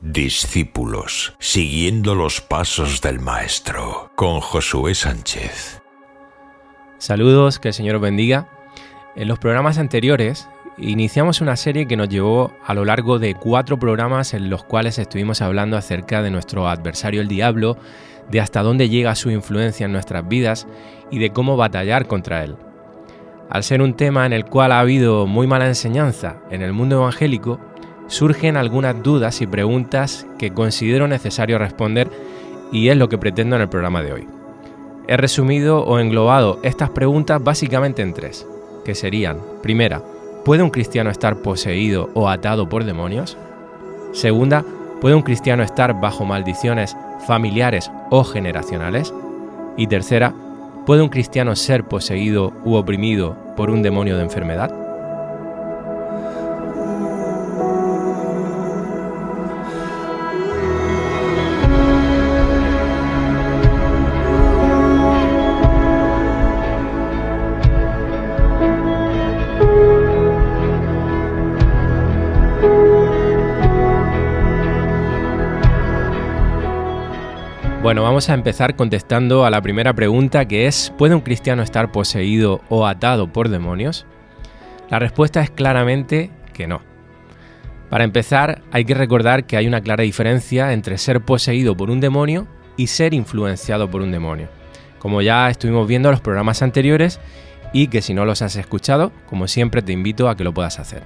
Discípulos, siguiendo los pasos del Maestro, con Josué Sánchez. Saludos, que el Señor os bendiga. En los programas anteriores iniciamos una serie que nos llevó a lo largo de 4 programas en los cuales estuvimos hablando acerca de nuestro adversario el diablo, de hasta dónde llega su influencia en nuestras vidas y de cómo batallar contra él. Al ser un tema en el cual ha habido muy mala enseñanza en el mundo evangélico, surgen algunas dudas y preguntas que considero necesario responder y es lo que pretendo en el programa de hoy. He resumido o englobado estas preguntas básicamente en 3, que serían: primera, ¿puede un cristiano estar poseído o atado por demonios? Segunda, ¿puede un cristiano estar bajo maldiciones familiares o generacionales? Y tercera, ¿puede un cristiano ser poseído u oprimido por un demonio de enfermedad? Bueno, vamos a empezar contestando a la primera pregunta, que es: ¿puede un cristiano estar poseído o atado por demonios? La respuesta es claramente que no. Para empezar, hay que recordar que hay una clara diferencia entre ser poseído por un demonio y ser influenciado por un demonio, como ya estuvimos viendo en los programas anteriores y que si no los has escuchado, como siempre te invito a que lo puedas hacer.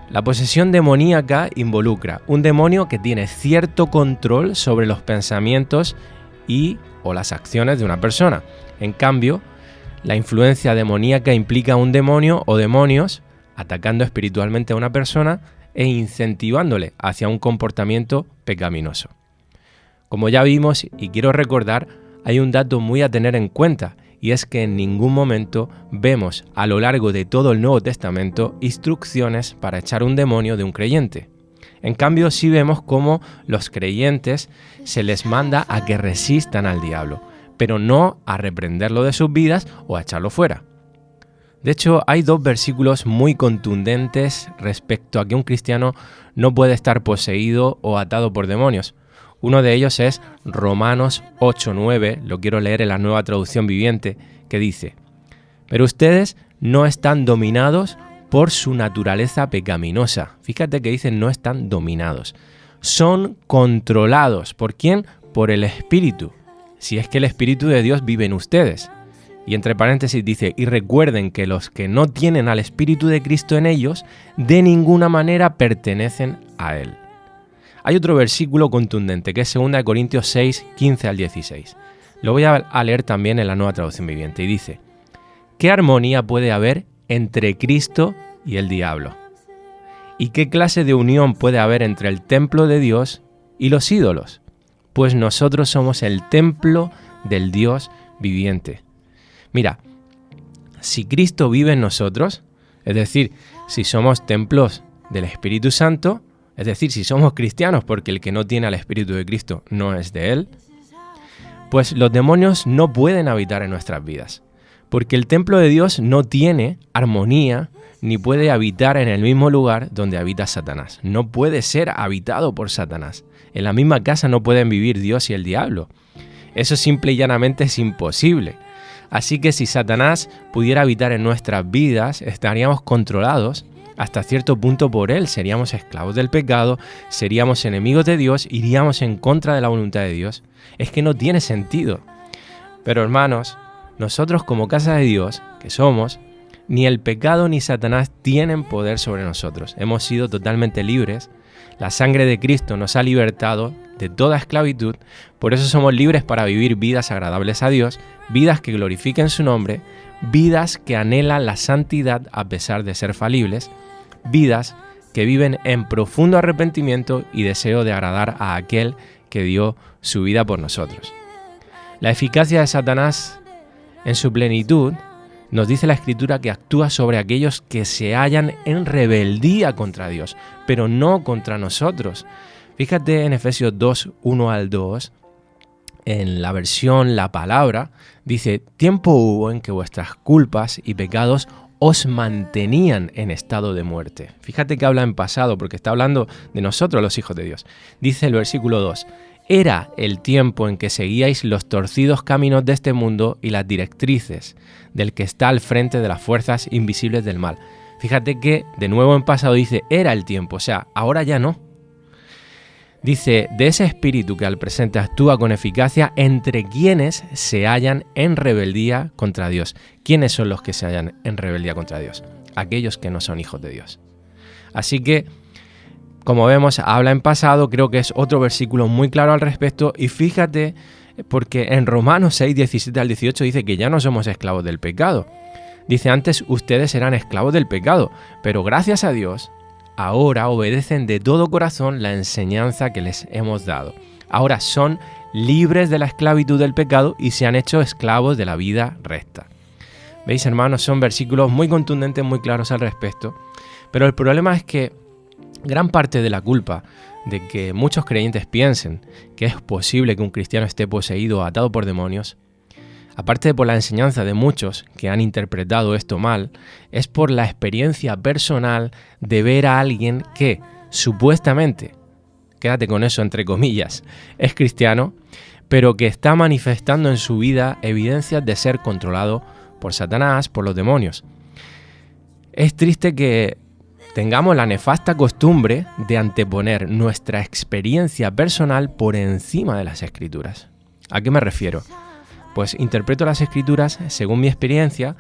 La posesión demoníaca involucra un demonio que tiene cierto control sobre los pensamientos o las acciones de una persona. En cambio, la influencia demoníaca implica un demonio o demonios atacando espiritualmente a una persona e incentivándole hacia un comportamiento pecaminoso. Como ya vimos y quiero recordar, hay un dato muy a tener en cuenta, y es que en ningún momento vemos a lo largo de todo el Nuevo Testamento instrucciones para echar un demonio de un creyente. En cambio, sí vemos cómo los creyentes se les manda a que resistan al diablo, pero no a reprenderlo de sus vidas o a echarlo fuera. De hecho, hay 2 versículos muy contundentes respecto a que un cristiano no puede estar poseído o atado por demonios. Uno de ellos es Romanos 8:9, lo quiero leer en la Nueva Traducción Viviente, que dice: «Pero ustedes no están dominados por su naturaleza pecaminosa». Fíjate que dice no están dominados. Son controlados. ¿Por quién? Por el Espíritu. Si es que el Espíritu de Dios vive en ustedes. Y entre paréntesis dice: «Y recuerden que los que no tienen al Espíritu de Cristo en ellos, de ninguna manera pertenecen a Él». Hay otro versículo contundente que es 2 Corintios 6, 15 al 16. Lo voy a leer también en la Nueva Traducción Viviente y dice: ¿qué armonía puede haber entre Cristo y el diablo? ¿Y qué clase de unión puede haber entre el templo de Dios y los ídolos? Pues nosotros somos el templo del Dios viviente. Mira, si Cristo vive en nosotros, es decir, si somos templos del Espíritu Santo, es decir, si somos cristianos, porque el que no tiene al Espíritu de Cristo no es de Él, pues los demonios no pueden habitar en nuestras vidas, porque el templo de Dios no tiene armonía ni puede habitar en el mismo lugar donde habita Satanás. No puede ser habitado por Satanás. En la misma casa no pueden vivir Dios y el diablo. Eso simple y llanamente es imposible. Así que si Satanás pudiera habitar en nuestras vidas, estaríamos controlados hasta cierto punto por él, seríamos esclavos del pecado, seríamos enemigos de Dios, iríamos en contra de la voluntad de Dios. Es que no tiene sentido. Pero hermanos, nosotros como casa de Dios, que somos, ni el pecado ni Satanás tienen poder sobre nosotros. Hemos sido totalmente libres. La sangre de Cristo nos ha libertado de toda esclavitud. Por eso somos libres para vivir vidas agradables a Dios, vidas que glorifiquen su nombre, vidas que anhelan la santidad a pesar de ser falibles, vidas que viven en profundo arrepentimiento y deseo de agradar a aquel que dio su vida por nosotros. La eficacia de Satanás en su plenitud nos dice la Escritura que actúa sobre aquellos que se hallan en rebeldía contra Dios, pero no contra nosotros. Fíjate en Efesios 2, 1 al 2, en la versión La Palabra, dice: «Tiempo hubo en que vuestras culpas y pecados os mantenían en estado de muerte. Fíjate que habla en pasado porque está hablando de nosotros los hijos de Dios. Dice el versículo 2, era el tiempo en que seguíais los torcidos caminos de este mundo y las directrices del que está al frente de las fuerzas invisibles del mal. Fíjate que de nuevo en pasado dice era el tiempo, o sea, ahora ya no. Dice, de ese espíritu que al presente actúa con eficacia entre quienes se hallan en rebeldía contra Dios. ¿Quiénes son los que se hallan en rebeldía contra Dios? Aquellos que no son hijos de Dios. Así que, como vemos, habla en pasado, creo que es otro versículo muy claro al respecto. Y fíjate, porque en Romanos 6, 17 al 18 dice que ya no somos esclavos del pecado. Dice, antes ustedes eran esclavos del pecado, pero gracias a Dios, ahora obedecen de todo corazón la enseñanza que les hemos dado. Ahora son libres de la esclavitud del pecado y se han hecho esclavos de la vida recta. ¿Veis, hermanos? Son versículos muy contundentes, muy claros al respecto. Pero el problema es que gran parte de la culpa de que muchos creyentes piensen que es posible que un cristiano esté poseído o atado por demonios, aparte de por la enseñanza de muchos que han interpretado esto mal, es por la experiencia personal de ver a alguien que supuestamente, quédate con eso entre comillas, es cristiano, pero que está manifestando en su vida evidencias de ser controlado por Satanás, por los demonios. Es triste que tengamos la nefasta costumbre de anteponer nuestra experiencia personal por encima de las Escrituras. ¿A qué me refiero? Pues interpreto las Escrituras según mi experiencia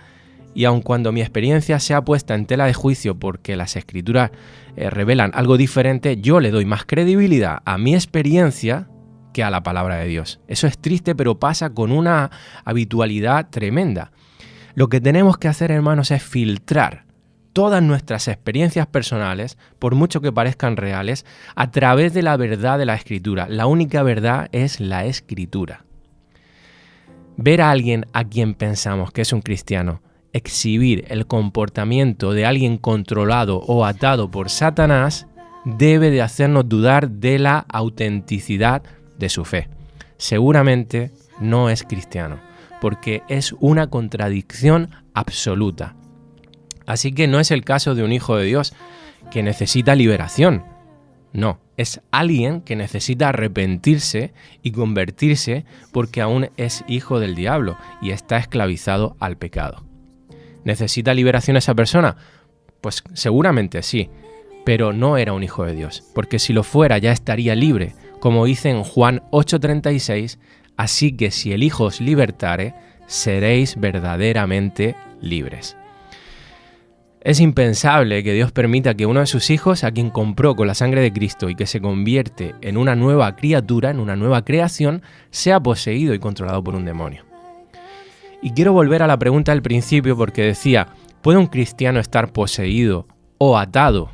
y aun cuando mi experiencia sea puesta en tela de juicio porque las Escrituras revelan algo diferente, yo le doy más credibilidad a mi experiencia que a la palabra de Dios. Eso es triste, pero pasa con una habitualidad tremenda. Lo que tenemos que hacer, hermanos, es filtrar todas nuestras experiencias personales, por mucho que parezcan reales, a través de la verdad de la Escritura. La única verdad es la Escritura. Ver a alguien a quien pensamos que es un cristiano exhibir el comportamiento de alguien controlado o atado por Satanás debe de hacernos dudar de la autenticidad de su fe. Seguramente no es cristiano, porque es una contradicción absoluta. Así que no es el caso de un hijo de Dios que necesita liberación. No, es alguien que necesita arrepentirse y convertirse porque aún es hijo del diablo y está esclavizado al pecado. ¿Necesita liberación esa persona? Pues seguramente sí, pero no era un hijo de Dios, porque si lo fuera ya estaría libre, como dice en Juan 8:36, así que si el Hijo os libertare, seréis verdaderamente libres. Es impensable que Dios permita que uno de sus hijos, a quien compró con la sangre de Cristo y que se convierte en una nueva criatura, en una nueva creación, sea poseído y controlado por un demonio. Y quiero volver a la pregunta del principio porque decía, ¿puede un cristiano estar poseído o atado?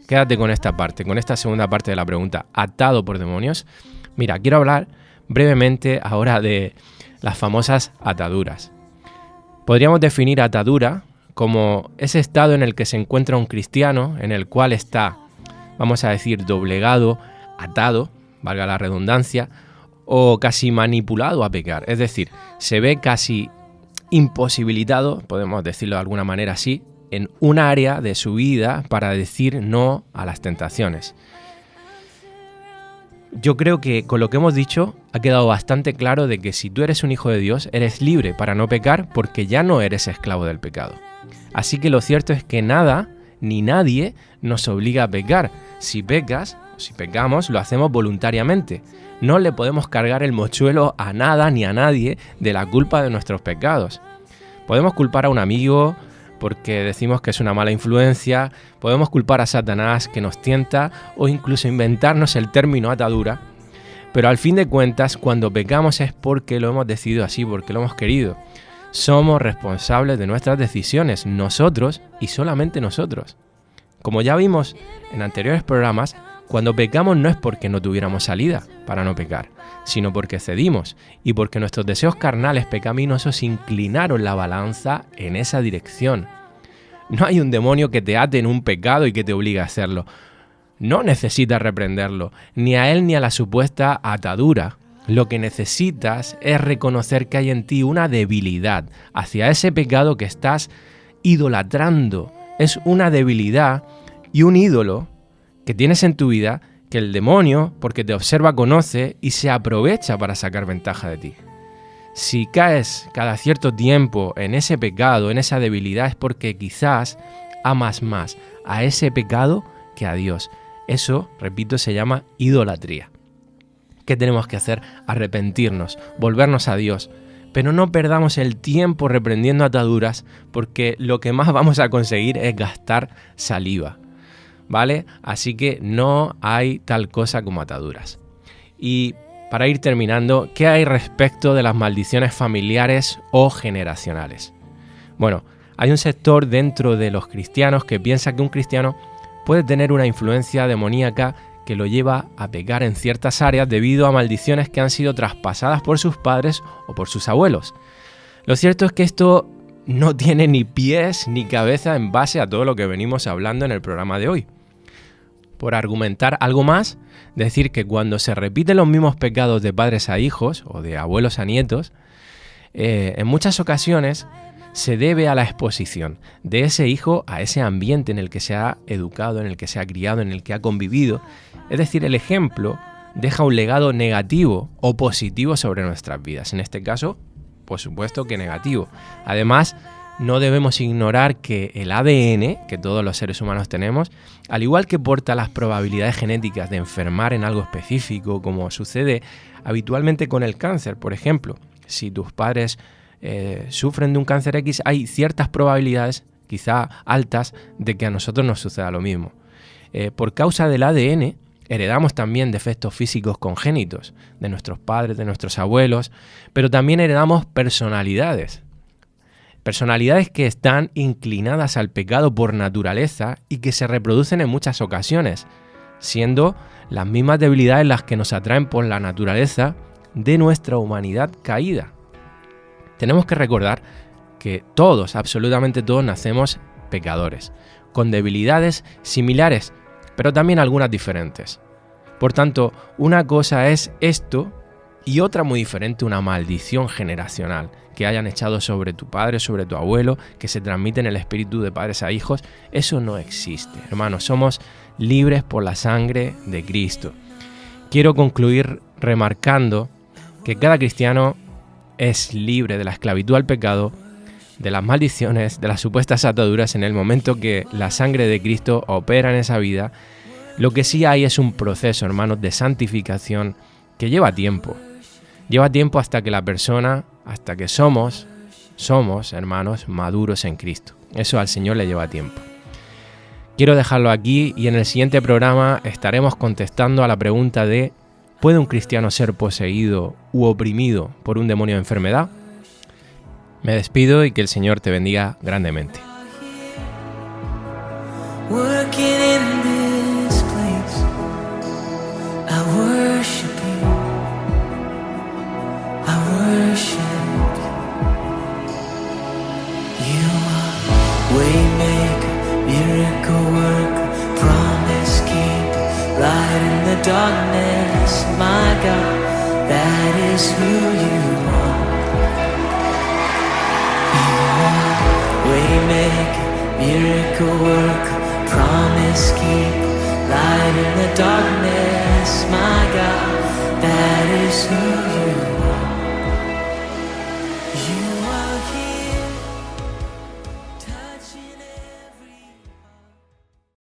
Quédate con esta parte, con esta segunda parte de la pregunta, ¿atado por demonios? Mira, quiero hablar brevemente ahora de las famosas ataduras. Podríamos definir atadura como ese estado en el que se encuentra un cristiano, en el cual está, vamos a decir, doblegado, atado, valga la redundancia, o casi manipulado a pecar. Es decir, se ve casi imposibilitado, podemos decirlo de alguna manera así, en un área de su vida para decir no a las tentaciones. Yo creo que con lo que hemos dicho ha quedado bastante claro de que si tú eres un hijo de Dios, eres libre para no pecar porque ya no eres esclavo del pecado. Así que lo cierto es que nada ni nadie nos obliga a pecar. Si pecas, si pecamos, lo hacemos voluntariamente. No le podemos cargar el mochuelo a nada ni a nadie de la culpa de nuestros pecados. Podemos culpar a un amigo porque decimos que es una mala influencia, podemos culpar a Satanás que nos tienta o incluso inventarnos el término atadura, pero al fin de cuentas cuando pecamos es porque lo hemos decidido así, porque lo hemos querido. Somos responsables de nuestras decisiones, nosotros y solamente nosotros. Como ya vimos en anteriores programas, cuando pecamos no es porque no tuviéramos salida para no pecar, sino porque cedimos y porque nuestros deseos carnales pecaminosos inclinaron la balanza en esa dirección. No hay un demonio que te ate en un pecado y que te obligue a hacerlo. No necesitas reprenderlo, ni a él ni a la supuesta atadura. Lo que necesitas es reconocer que hay en ti una debilidad hacia ese pecado que estás idolatrando. Es una debilidad y un ídolo que tienes en tu vida que el demonio, porque te observa, conoce y se aprovecha para sacar ventaja de ti. Si caes cada cierto tiempo en ese pecado, en esa debilidad, es porque quizás amas más a ese pecado que a Dios. Eso, repito, se llama idolatría. ¿Qué tenemos que hacer? Arrepentirnos, volvernos a Dios. Pero no perdamos el tiempo reprendiendo ataduras, porque lo que más vamos a conseguir es gastar saliva, ¿vale? Así que no hay tal cosa como ataduras. Y para ir terminando, ¿qué hay respecto de las maldiciones familiares o generacionales? Bueno, hay un sector dentro de los cristianos que piensa que un cristiano puede tener una influencia demoníaca que lo lleva a pecar en ciertas áreas debido a maldiciones que han sido traspasadas por sus padres o por sus abuelos. Lo cierto es que esto no tiene ni pies ni cabeza en base a todo lo que venimos hablando en el programa de hoy. Por argumentar algo más, decir que cuando se repiten los mismos pecados de padres a hijos o de abuelos a nietos, en muchas ocasiones se debe a la exposición de ese hijo a ese ambiente en el que se ha educado, en el que se ha criado, en el que ha convivido. Es decir, el ejemplo deja un legado negativo o positivo sobre nuestras vidas. En este caso, por supuesto que negativo. Además, no debemos ignorar que el ADN, que todos los seres humanos tenemos, al igual que porta las probabilidades genéticas de enfermar en algo específico, como sucede habitualmente con el cáncer, por ejemplo, si tus padres sufren de un cáncer X, hay ciertas probabilidades, quizá altas, de que a nosotros nos suceda lo mismo. Por causa del ADN, heredamos también defectos físicos congénitos de nuestros padres, de nuestros abuelos, pero también heredamos personalidades que están inclinadas al pecado por naturaleza y que se reproducen en muchas ocasiones, siendo las mismas debilidades las que nos atraen por la naturaleza de nuestra humanidad caída. Tenemos que recordar que todos, absolutamente todos, nacemos pecadores, con debilidades similares, pero también algunas diferentes. Por tanto, una cosa es esto y otra muy diferente, una maldición generacional que hayan echado sobre tu padre, sobre tu abuelo, que se transmite en el espíritu de padres a hijos. Eso no existe, hermanos. Somos libres por la sangre de Cristo. Quiero concluir remarcando que cada cristiano es libre de la esclavitud al pecado, de las maldiciones, de las supuestas ataduras en el momento que la sangre de Cristo opera en esa vida. Lo que sí hay es un proceso, hermanos, de santificación que lleva tiempo. Lleva tiempo hasta que la persona, hasta que somos, hermanos, maduros en Cristo. Eso al Señor le lleva tiempo. Quiero dejarlo aquí y en el siguiente programa estaremos contestando a la pregunta de ¿puede un cristiano ser poseído u oprimido por un demonio de enfermedad? Me despido y que el Señor te bendiga grandemente. Darkness, my God, that is who you are. You are waymaker, miracle worker, promise keeper, light in the darkness, my God, that is who you are.